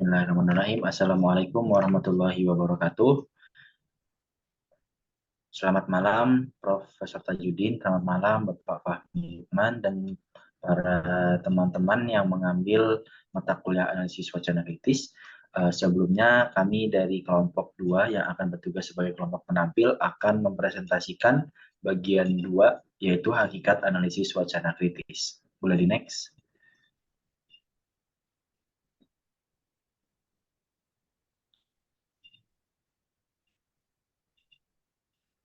Bismillahirrahmanirrahim. Assalamualaikum warahmatullahi wabarakatuh. Selamat malam, Profesor Tajudin. Selamat malam, Bapak Fahmi Lukman, dan para teman-teman yang mengambil mata kuliah analisis wacana kritis. Sebelumnya, kami dari kelompok 2 yang akan bertugas sebagai kelompok penampil akan mempresentasikan bagian 2, yaitu hakikat analisis wacana kritis. Boleh di next?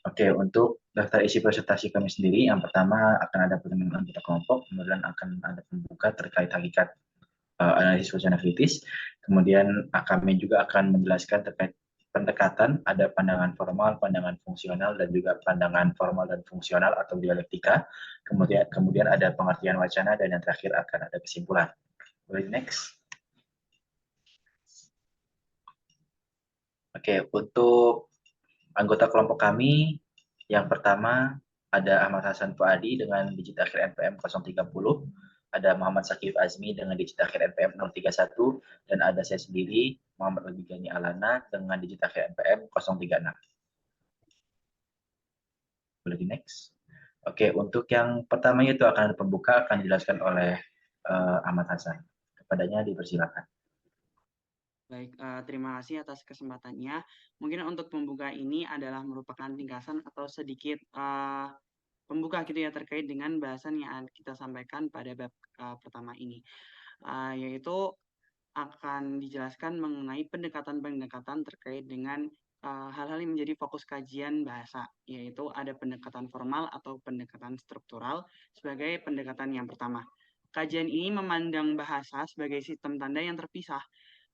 Oke, untuk daftar isi presentasi kami sendiri, yang pertama akan ada pertemuan anggota kelompok, kemudian akan ada pembuka terkait hakikat analisis wacana kritis, kemudian kami juga akan menjelaskan terkait pendekatan, ada pandangan formal, pandangan fungsional, dan juga pandangan formal dan fungsional atau dialektika, kemudian ada pengertian wacana, dan yang terakhir akan ada kesimpulan. Boleh next? Oke, untuk anggota kelompok kami, yang pertama ada Ahmad Hasan Fuadi dengan digit akhir NPM 030, ada Muhammad Sakif Azmi dengan digit akhir NPM 031, dan ada saya sendiri, Muhammad Albigani Alana dengan digit akhir NPM 036. Boleh di next? Oke, untuk yang pertama itu akan ada pembuka, akan dijelaskan oleh Ahmad Hasan. Kepadanya dipersilakan. Baik, terima kasih atas kesempatannya. Mungkin untuk pembuka ini adalah merupakan ringkasan atau sedikit pembuka gitu ya terkait dengan bahasan yang kita sampaikan pada bab pertama ini, yaitu akan dijelaskan mengenai pendekatan-pendekatan terkait dengan hal-hal yang menjadi fokus kajian bahasa, yaitu ada pendekatan formal atau pendekatan struktural sebagai pendekatan yang pertama. Kajian ini memandang bahasa sebagai sistem tanda yang terpisah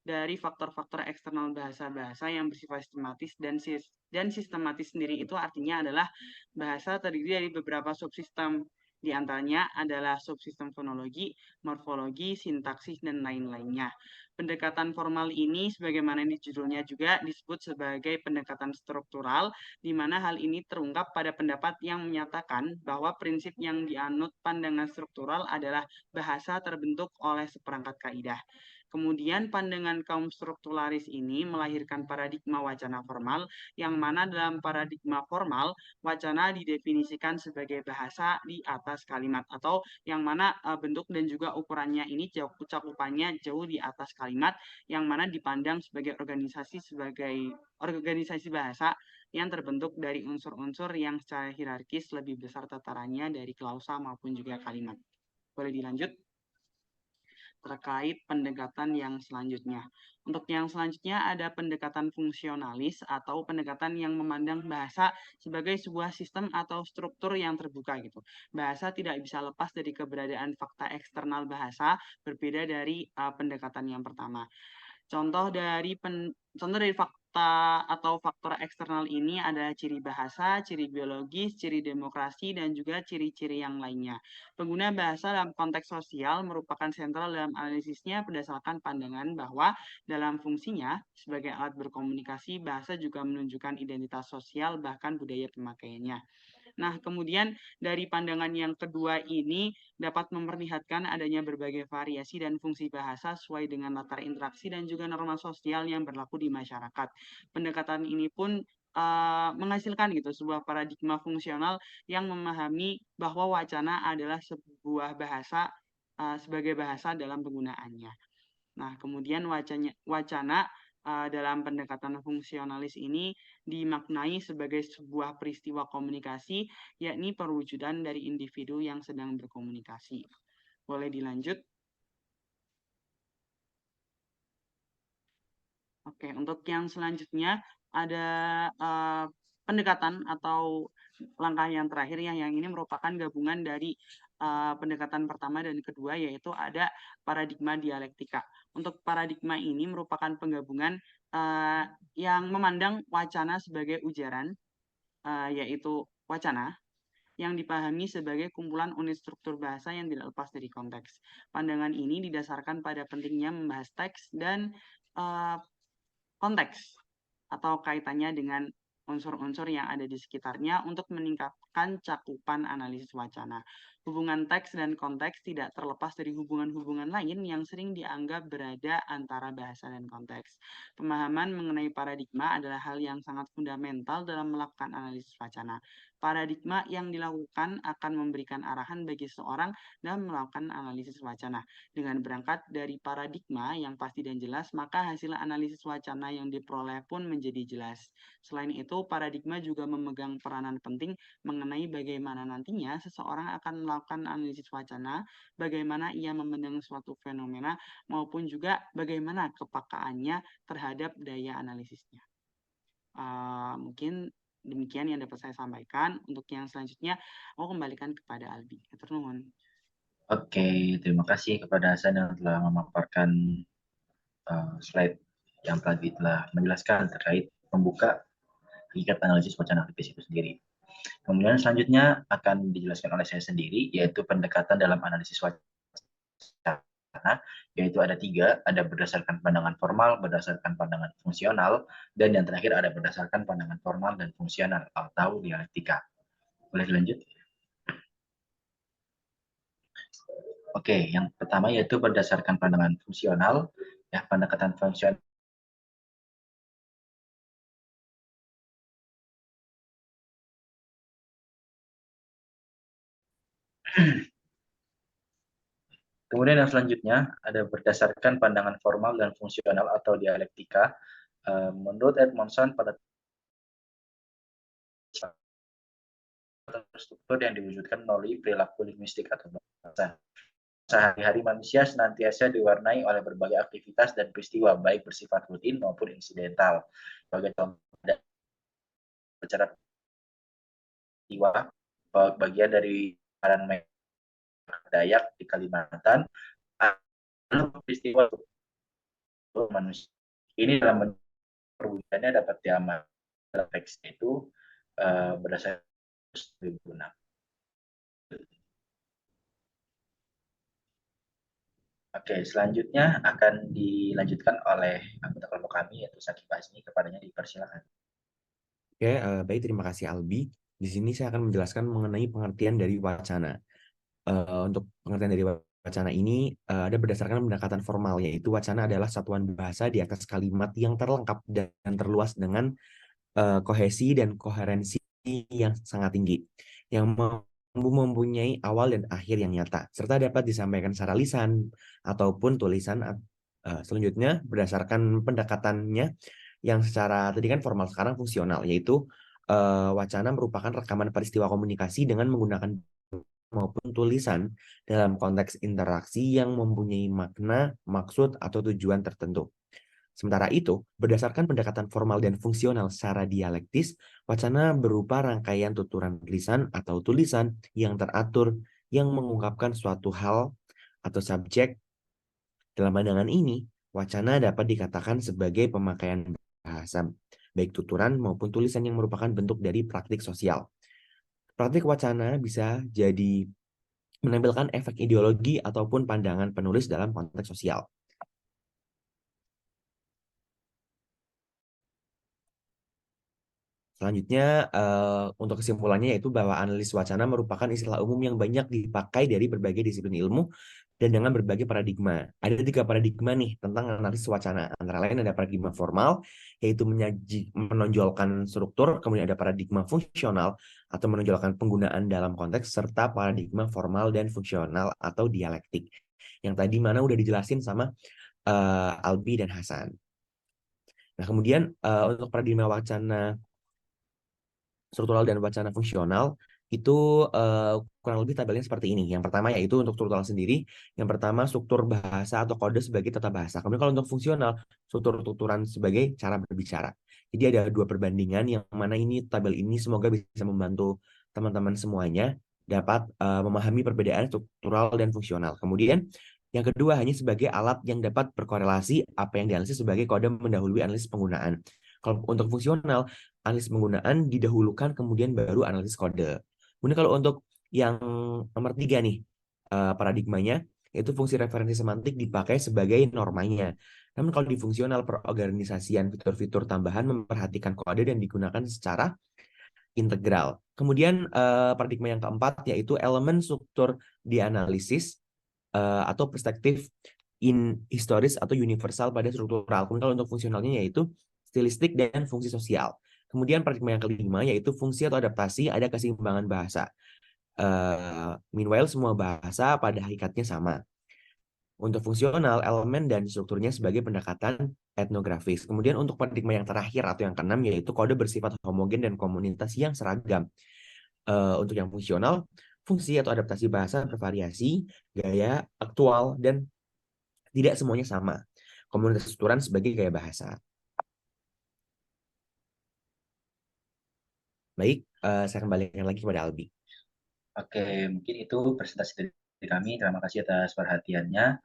dari faktor-faktor eksternal bahasa-bahasa yang bersifat sistematis dan sistematis sendiri itu artinya adalah bahasa terdiri dari beberapa subsistem. Di antaranya adalah subsistem fonologi, morfologi, sintaksis, dan lain-lainnya. Pendekatan formal ini sebagaimana di judulnya juga disebut sebagai pendekatan struktural, di mana hal ini terungkap pada pendapat yang menyatakan bahwa prinsip yang dianut pandangan struktural adalah bahasa terbentuk oleh seperangkat kaidah. Kemudian pandangan kaum strukturalis ini melahirkan paradigma wacana formal, yang mana dalam paradigma formal, wacana didefinisikan sebagai bahasa di atas kalimat, atau yang mana bentuk dan juga ukurannya ini cakupannya jauh di atas kalimat, yang mana dipandang sebagai organisasi bahasa yang terbentuk dari unsur-unsur yang secara hierarkis lebih besar tatarannya dari klausa maupun juga kalimat. Boleh dilanjut? Terkait pendekatan yang selanjutnya. Untuk yang selanjutnya ada pendekatan fungsionalis atau pendekatan yang memandang bahasa sebagai sebuah sistem atau struktur yang terbuka gitu. Bahasa tidak bisa lepas dari keberadaan fakta eksternal bahasa, berbeda dari pendekatan yang pertama. Contoh dari fakta atau faktor eksternal ini ada ciri bahasa, ciri biologis, ciri demokrasi, dan juga ciri-ciri yang lainnya. Pengguna bahasa dalam konteks sosial merupakan sentral dalam analisisnya berdasarkan pandangan bahwa dalam fungsinya sebagai alat berkomunikasi, bahasa juga menunjukkan identitas sosial bahkan budaya pemakaiannya. Nah, kemudian dari pandangan yang kedua ini dapat memperlihatkan adanya berbagai variasi dan fungsi bahasa sesuai dengan latar interaksi dan juga norma sosial yang berlaku di masyarakat. Pendekatan ini pun menghasilkan gitu sebuah paradigma fungsional yang memahami bahwa wacana adalah sebuah bahasa sebagai bahasa dalam penggunaannya. Nah, kemudian wacana dalam pendekatan fungsionalis ini dimaknai sebagai sebuah peristiwa komunikasi, yakni perwujudan dari individu yang sedang berkomunikasi. Boleh dilanjut? Oke, untuk yang selanjutnya ada pendekatan atau langkah yang terakhir yang ini merupakan gabungan dari pendekatan pertama dan kedua, yaitu ada paradigma dialektika. Untuk paradigma ini merupakan penggabungan yang memandang wacana sebagai ujaran, yaitu wacana yang dipahami sebagai kumpulan unit struktur bahasa yang tidak lepas dari konteks. Pandangan ini didasarkan pada pentingnya membahas teks dan konteks atau kaitannya dengan unsur-unsur yang ada di sekitarnya untuk meningkatkan cakupan analisis wacana. Hubungan teks dan konteks tidak terlepas dari hubungan-hubungan lain yang sering dianggap berada antara bahasa dan konteks. Pemahaman mengenai paradigma adalah hal yang sangat fundamental dalam melakukan analisis wacana. Paradigma yang dilakukan akan memberikan arahan bagi seseorang dalam melakukan analisis wacana. Dengan berangkat dari paradigma yang pasti dan jelas, maka hasil analisis wacana yang diperoleh pun menjadi jelas. Selain itu, paradigma juga memegang peranan penting mengenai bagaimana nantinya seseorang akan melakukan analisis wacana, bagaimana ia memandang suatu fenomena, maupun juga bagaimana kepekaannya terhadap daya analisisnya. Mungkin demikian yang dapat saya sampaikan. Untuk yang selanjutnya, aku kembalikan kepada Albi. Hatur nuhun. Oke, terima kasih kepada Hasan yang telah memaparkan slide yang tadi telah menjelaskan terkait pembuka hakikat analisis wacana kritis itu sendiri. Kemudian selanjutnya akan dijelaskan oleh saya sendiri, yaitu pendekatan dalam analisis wacana, yaitu ada 3, ada berdasarkan pandangan formal, berdasarkan pandangan fungsional, dan yang terakhir ada berdasarkan pandangan formal dan fungsional atau dialektika. Boleh dilanjut? Oke, yang pertama yaitu berdasarkan pandangan fungsional, ya pendekatan fungsional. Kemudian yang selanjutnya ada berdasarkan pandangan formal dan fungsional atau dialektika. Menurut Edmondson, pada struktur yang diwujudkan melalui perilaku linguistik atau bahasa. Sehari-hari manusia senantiasa diwarnai oleh berbagai aktivitas dan peristiwa, baik bersifat rutin maupun insidental. Sebagai contoh, secara peristiwa, bagian dari Dayak di Kalimantan, peristiwa manusia. Ini dalam perwujudannya dapat diamati dalam teks itu berdasarkan 2006. Oke, selanjutnya akan dilanjutkan oleh anggota kelompok kami yaitu Sakib Azmi, kepadanya dipersilakan. Oke, baik, terima kasih Albi. Di sini saya akan menjelaskan mengenai pengertian dari wacana. Untuk pengertian dari wacana ini ada berdasarkan pendekatan formal, yaitu wacana adalah satuan bahasa di atas kalimat yang terlengkap dan terluas dengan kohesi dan koherensi yang sangat tinggi, yang mempunyai awal dan akhir yang nyata, serta dapat disampaikan secara lisan ataupun tulisan. Selanjutnya, berdasarkan pendekatannya yang secara tadi kan formal, sekarang fungsional, yaitu wacana merupakan rekaman peristiwa komunikasi dengan menggunakan maupun tulisan dalam konteks interaksi yang mempunyai makna, maksud, atau tujuan tertentu. Sementara itu, berdasarkan pendekatan formal dan fungsional secara dialektis, wacana berupa rangkaian tuturan lisan atau tulisan yang teratur yang mengungkapkan suatu hal atau subjek. Dalam pandangan ini, wacana dapat dikatakan sebagai pemakaian bahasa, baik tuturan maupun tulisan yang merupakan bentuk dari praktik sosial. Praktik wacana bisa jadi menampilkan efek ideologi ataupun pandangan penulis dalam konteks sosial. Selanjutnya, untuk kesimpulannya yaitu bahwa analis wacana merupakan istilah umum yang banyak dipakai dari berbagai disiplin ilmu dan dengan berbagai paradigma. Ada 3 paradigma nih tentang analisis wacana. Antara lain ada paradigma formal, yaitu menonjolkan struktur, kemudian ada paradigma fungsional atau menonjolkan penggunaan dalam konteks, serta paradigma formal dan fungsional atau dialektik. Yang tadi mana udah dijelasin sama Albi dan Hasan. Nah, kemudian untuk paradigma wacana struktural dan wacana fungsional itu kurang lebih tabelnya seperti ini. Yang pertama yaitu untuk struktural sendiri, yang pertama struktur bahasa atau kode sebagai tata bahasa. Kemudian kalau untuk fungsional, struktur-strukturan sebagai cara berbicara. Jadi ada 2 perbandingan yang mana ini tabel ini semoga bisa membantu teman-teman semuanya dapat memahami perbedaan struktural dan fungsional. Kemudian yang kedua hanya sebagai alat yang dapat berkorelasi apa yang dianalisis sebagai kode mendahului analisis penggunaan. Kalau untuk fungsional, analisis penggunaan didahulukan, kemudian baru analisis kode. Kemudian kalau untuk yang nomor 3 nih, paradigmanya, yaitu fungsi referensi semantik dipakai sebagai normanya. Namun kalau di fungsional perorganisasian, fitur-fitur tambahan memperhatikan kode dan digunakan secara integral. Kemudian paradigma yang keempat yaitu elemen struktur dianalisis atau perspektif in historis atau universal pada struktural. Kemudian kalau untuk fungsionalnya yaitu stilistik dan fungsi sosial. Kemudian paradigma yang kelima yaitu fungsi atau adaptasi, ada keseimbangan bahasa. Meanwhile semua bahasa pada hakikatnya sama. Untuk fungsional, elemen dan strukturnya sebagai pendekatan etnografis. Kemudian untuk paradigma yang terakhir atau yang keenam yaitu kode bersifat homogen dan komunitas yang seragam. Untuk yang fungsional, fungsi atau adaptasi bahasa bervariasi, gaya, aktual, dan tidak semuanya sama. Komunitas strukturan sebagai gaya bahasa. Baik, saya kembalikan lagi kepada Albi. Oke, mungkin itu presentasi dari kami. Terima kasih atas perhatiannya.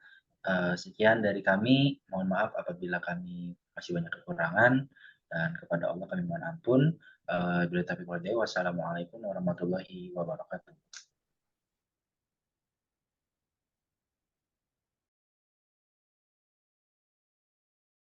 Sekian dari kami. Mohon maaf apabila kami masih banyak kekurangan. Dan kepada Allah kami mohon ampun. Wassalamualaikum warahmatullahi wabarakatuh.